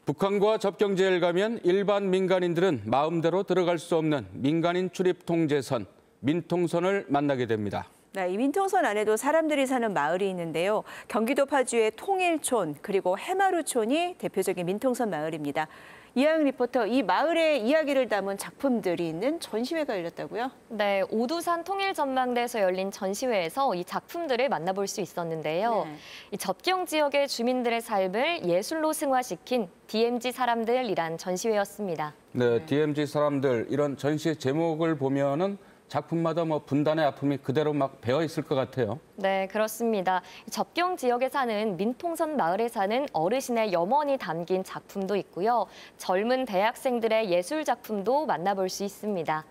북한과 접경지를 가면 일반 민간인들은 마음대로 들어갈 수 없는 민간인 출입 통제선, 민통선을 만나게 됩니다. 네, 이 민통선 안에도 사람들이 사는 마을이 있는데요. 경기도 파주의 통일촌 그리고 해마루촌이 대표적인 민통선 마을입니다. 이하영 리포터, 이 마을의 이야기를 담은 작품들이 있는 전시회가 열렸다고요? 네, 오두산 통일전망대에서 열린 전시회에서 이 작품들을 만나볼 수 있었는데요. 네. 이 접경 지역의 주민들의 삶을 예술로 승화시킨 DMZ 사람들이란 전시회였습니다. 네, DMZ 사람들, 이런 전시 제목을 보면은 작품마다 분단의 아픔이 그대로 막 배어 있을 것 같아요. 네, 그렇습니다. 접경 지역에 사는 민통선 마을에 사는 어르신의 염원이 담긴 작품도 있고요. 젊은 대학생들의 예술 작품도 만나볼 수 있습니다.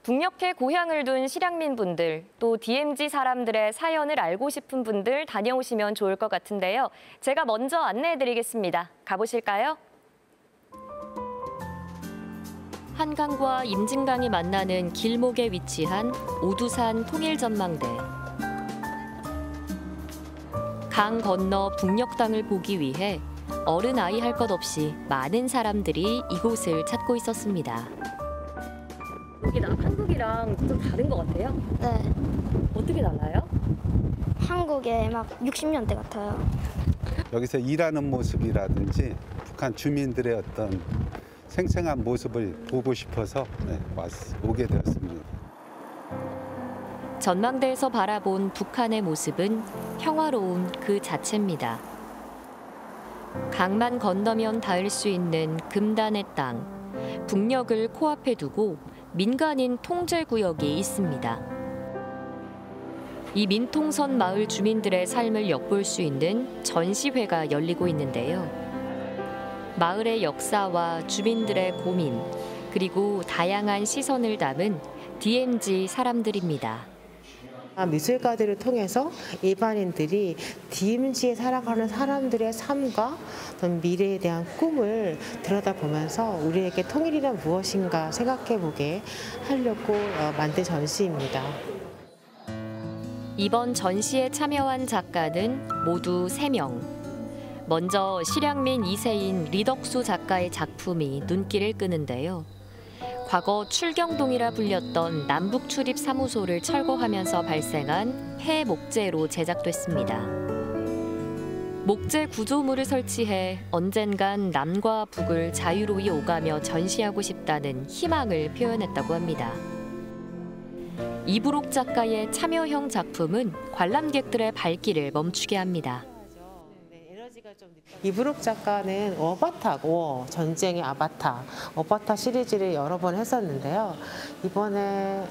북녘에 고향을 둔 실향민 분들, 또 DMZ 사람들의 사연을 알고 싶은 분들 다녀오시면 좋을 것 같은데요. 제가 먼저 안내해드리겠습니다. 가보실까요? 한강과 임진강이 만나는 길목에 위치한 오두산 통일전망대. 강 건너 북녘 땅을 보기 위해 어른 아이 할 것 없이 많은 사람들이 이곳을 찾고 있었습니다. 여기 한국이랑 좀 다른 것 같아요? 네, 어떻게 달라요? 한국에 막 60년대 같아요. 여기서 일하는 모습이라든지 북한 주민들의 어떤 생생한 모습을 보고 싶어서 오게 되었습니다. 전망대에서 바라본 북한의 모습은 평화로운 그 자체입니다. 강만 건너면 닿을 수 있는 금단의 땅, 북녘을 코앞에 두고 민간인 통제구역이 있습니다. 이 민통선 마을 주민들의 삶을 엿볼 수 있는 전시회가 열리고 있는데요. 마을의 역사와 주민들의 고민, 그리고 다양한 시선을 담은 DMZ 사람들입니다. 미술가들을 통해서 일반인들이 DMZ에 살아가는 사람들의 삶과 미래에 대한 꿈을 들여다보면서 우리에게 통일이란 무엇인가 생각해보게 하려고 만든 전시입니다. 이번 전시에 참여한 작가는 모두 3명. 먼저 실향민 2세인 리덕수 작가의 작품이 눈길을 끄는데요. 과거 출경동이라 불렸던 남북출입사무소를 철거하면서 발생한 폐목재로 제작됐습니다. 목재 구조물을 설치해 언젠간 남과 북을 자유로이 오가며 전시하고 싶다는 희망을 표현했다고 합니다. 이부록 작가의 참여형 작품은 관람객들의 발길을 멈추게 합니다. 이부록 작가는 전쟁의 아바타, 어바타 시리즈를 여러 번 했었는데요. 이번에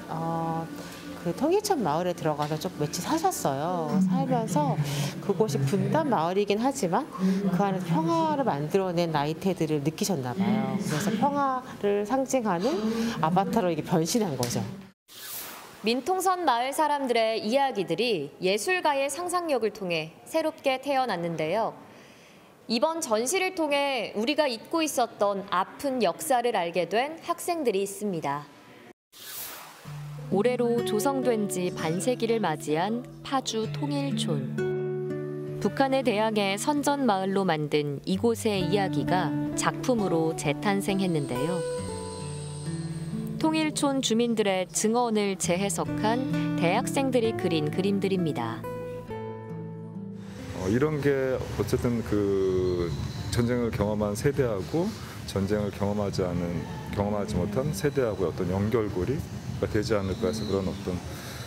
그 통일촌 마을에 들어가서 좀 며칠 사셨어요. 살면서 그곳이 분단 마을이긴 하지만 그 안에 평화를 만들어낸 나이테들을 느끼셨나 봐요. 그래서 평화를 상징하는 아바타로 이게 변신한 거죠. 민통선 마을 사람들의 이야기들이 예술가의 상상력을 통해 새롭게 태어났는데요. 이번 전시를 통해 우리가 잊고 있었던 아픈 역사를 알게 된 학생들이 있습니다. 올해로 조성된 지 반세기를 맞이한 파주 통일촌. 북한의 대항해 선전 마을로 만든 이곳의 이야기가 작품으로 재탄생했는데요. 통일촌 주민들의 증언을 재해석한 대학생들이 그린 그림들입니다. 이런 게 어쨌든 그 전쟁을 경험한 세대하고 전쟁을 경험하지 못한 세대하고의 어떤 연결고리가 되지 않을까 해서 그런 어떤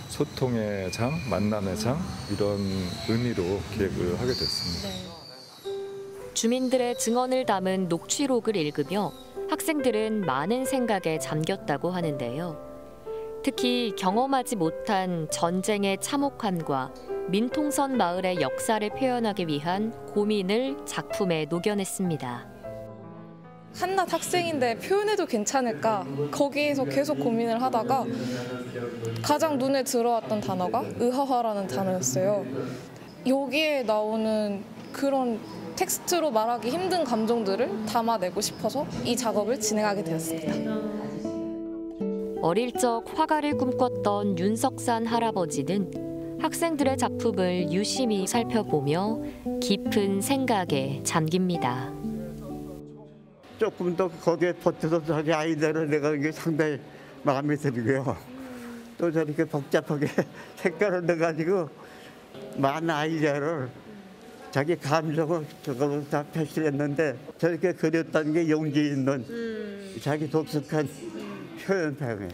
소통의 장, 만남의 장 이런 의미로 기획을 하게 됐습니다. 주민들의 증언을 담은 녹취록을 읽으며 학생들은 많은 생각에 잠겼다고 하는데요. 특히 경험하지 못한 전쟁의 참혹함과 민통선 마을의 역사를 표현하기 위한 고민을 작품에 녹여냈습니다. 한낱 학생인데 표현해도 괜찮을까? 거기에서 계속 고민을 하다가 가장 눈에 들어왔던 단어가 의화화라는 단어였어요. 여기에 나오는 그런 텍스트로 말하기 힘든 감정들을 담아내고 싶어서 이 작업을 진행하게 되었습니다. 어릴 적 화가를 꿈꿨던 윤석산 할아버지는 학생들의 작품을 유심히 살펴보며 깊은 생각에 잠깁니다. 조금 더 거기에 버텨서 자기 아이디어를 내가 이게 상당히 마음에 들고요. 또 저렇게 복잡하게 색깔을 넣어가지고 많은 아이디어를 자기 감정을 저걸로 다 표시했는데 저렇게 그렸다는 게 용기 있는 자기 독특한 표현이에요.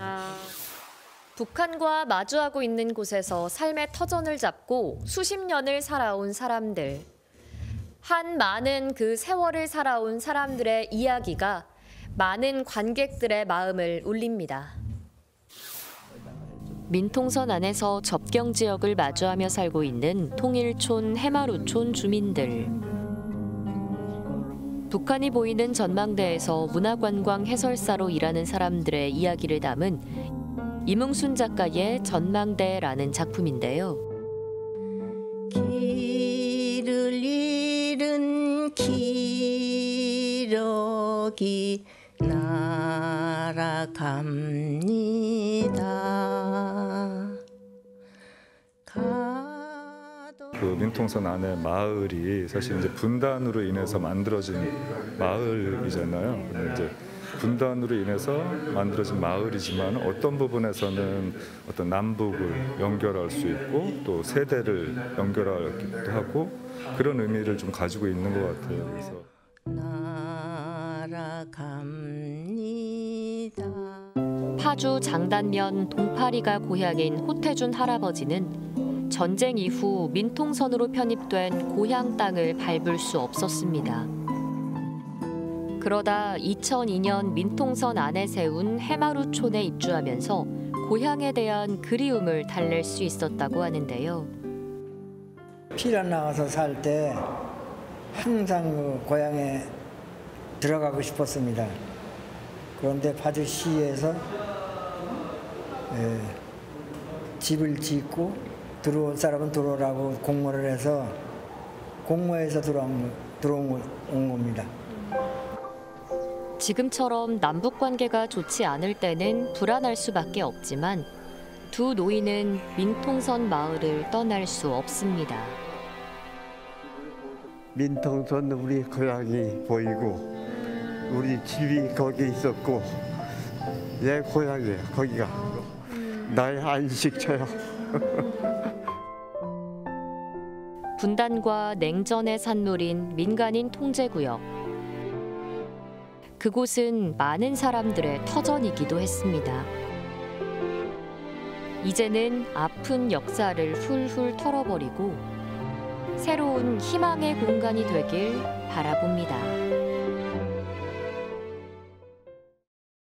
북한과 마주하고 있는 곳에서 삶의 터전을 잡고 수십 년을 살아온 사람들. 한 많은 그 세월을 살아온 사람들의 이야기가 많은 관객들의 마음을 울립니다. 민통선 안에서 접경 지역을 마주하며 살고 있는 통일촌 해마루촌 주민들. 북한이 보이는 전망대에서 문화관광 해설사로 일하는 사람들의 이야기를 담은 이뭉순 작가의 전망대라는 작품인데요. 길을 잃은 기러기 날아갑니다. 그 민통선 안에 마을이 사실 이제 분단으로 인해서 만들어진 마을이잖아요. 근데 이제 분단으로 인해서 만들어진 마을이지만 어떤 부분에서는 어떤 남북을 연결할 수 있고 또 세대를 연결하기도 하고 그런 의미를 좀 가지고 있는 것 같아요. 그래서 파주 장단면 동파리가 고향인 호태준 할아버지는 전쟁 이후 민통선으로 편입된 고향 땅을 밟을 수 없었습니다. 그러다 2002년 민통선 안에 세운 해마루촌에 입주하면서 고향에 대한 그리움을 달랠 수 있었다고 하는데요. 피난 나와서 살 때 항상 그 고향에 들어가고 싶었습니다. 그런데 파주시에서 집을 짓고 들어올 사람은 들어오라고 공모를 해서 공모해서 들어온 겁니다. 지금처럼 남북 관계가 좋지 않을 때는 불안할 수밖에 없지만 두 노인은 민통선 마을을 떠날 수 없습니다. 민통선 우리 고향이 보이고 우리 집이 거기 있었고 내 고향이에요. 거기가 나의 안식처요. 분단과 냉전의 산물인 민간인 통제구역. 그곳은 많은 사람들의 터전이기도 했습니다. 이제는 아픈 역사를 훌훌 털어버리고 새로운 희망의 공간이 되길 바라봅니다.